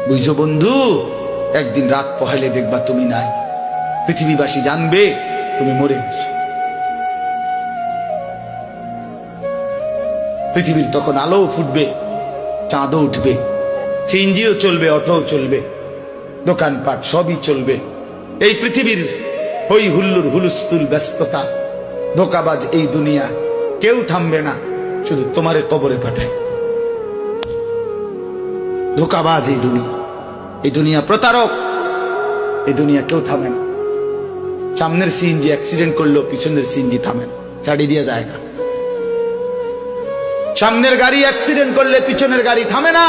বুঝছো বন্ধু, একদিন রাত পহেলে দেখবা তুমি নাই, পৃথিবীবাসী জানবে তুমি মরে গেছো। পৃথিবীর তখন আলো ফুটবে, চাঁদও উঠবে, সিএনজিও চলবে, অটোও চলবে, দোকানপাট সবই চলবে। এই পৃথিবীর হই হুল্লুর হুলুস্থুল ব্যস্ততা, ধোকাবাজ এই দুনিয়া, কেউ থামবে না, শুধু তোমারে কবরে পাঠায়। ধোকাবাজ এই দুনিয়া প্রতারক, এই দুনিয়া কেউ থামে না। সামনের সিএনজি অ্যাক্সিডেন্ট করলো, পিছনের সিএনজি থামে না, ছাড়ি দিয়ে যায় না। সামনের গাড়ি অ্যাক্সিডেন্ট করলে পিছনের গাড়ি থামে না,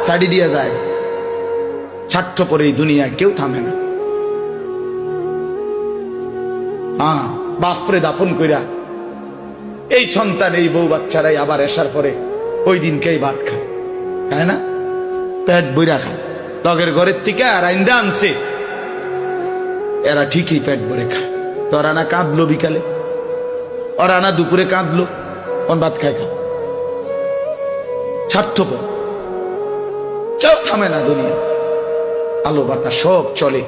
ছাড়ি দিয়ে যায়। স্বার্থপর এই দুনিয়ায় কেউ থামে না। বাপরে দাফন কইরা এই সন্তান, এই বউ বাচ্চারাই আবার আসার পরে ওই দিনকেই ভাত খায়, তাই না? পেট বইরা খায়, লগের ঘরের থেকে আর আইন্দা আনছে, এরা ঠিকই পেট ভরে খায়। তো ওরা না কাঁদলো বিকালে, ওরা না দুপুরে কাঁদলো, কোন ভাত খায় খা। স্বার্থপর, কেউ থামে না দুনিয়া, আলো বাতাস সব চলে,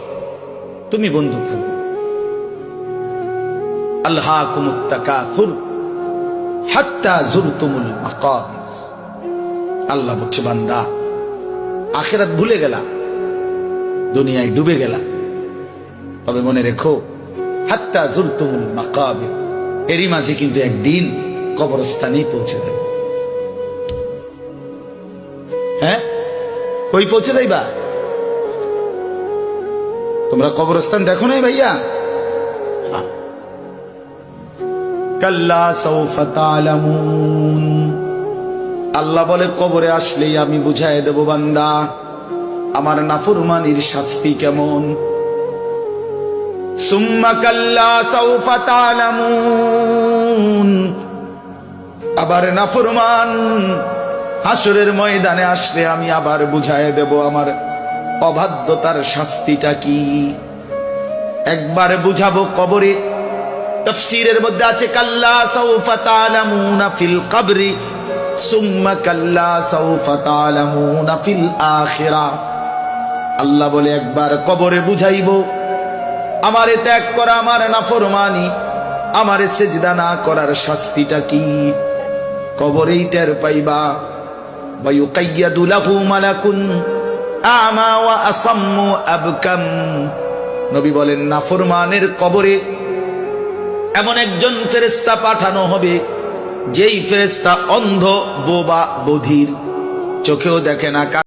তুমি বন্ধু থাকবে। আল্লাহকুমুত তাকাসুর হাত্তা যুরতুমুল মাকাবির। আল্লাহ বলছে, বান্দা আখিরাত ভুলে গেলা, দুনিয়ায় ডুবে গেলা, তবে মনে রেখো হাত্তা যুরতুমুল মাকাবির, এরই মাঝে কিন্তু একদিন কবরস্থানেই পৌঁছে যাবে। হ্যাঁ, কই পৌঁছে যাইবা? তোমরা কবরস্থান দেখো নাই ভাইয়া? কাল্লা সাউফা তা'লামুন। আল্লাহ বলে, কবরে আসলেই আমি বুঝাই দেব বান্দা আমার নাফরমানির শাস্তি কেমন। সুম্মা কাল্লা সাউফা তা'লামুন। আবার নাফরমান হাসরের ময়দানে আসলে আমি আবার বুঝাই দেব আমার অবাধ্যতার শাস্তিটা কি। একবার বুঝাবো কবরে। তাফসীরের মধ্যে আছে কাল্লা সাউফা তা'লামুনা ফিল কবরি সুম্মা কাল্লা সাউফা তা'লামুনা ফিল আখিরাহ। আল্লাহ বলে, একবার কবরে বুঝাইবো আমারে ত্যাগ করা, আমার নাফরমানি, আমারে সিজদা না করার শাস্তিটা কি। কবরেই টের পাইবা। ওয়া ইউকাইয়াদু লাহু মালাকুন আমা ওয়া আসাম্মু আবকাম। নবী বলেন, নাফরমানের কবরে এমন একজন ফেরেশতা পাঠানো হবে, যেই ফেরেশতা অন্ধ, বোবা, বধির, চোখেও দেখে না।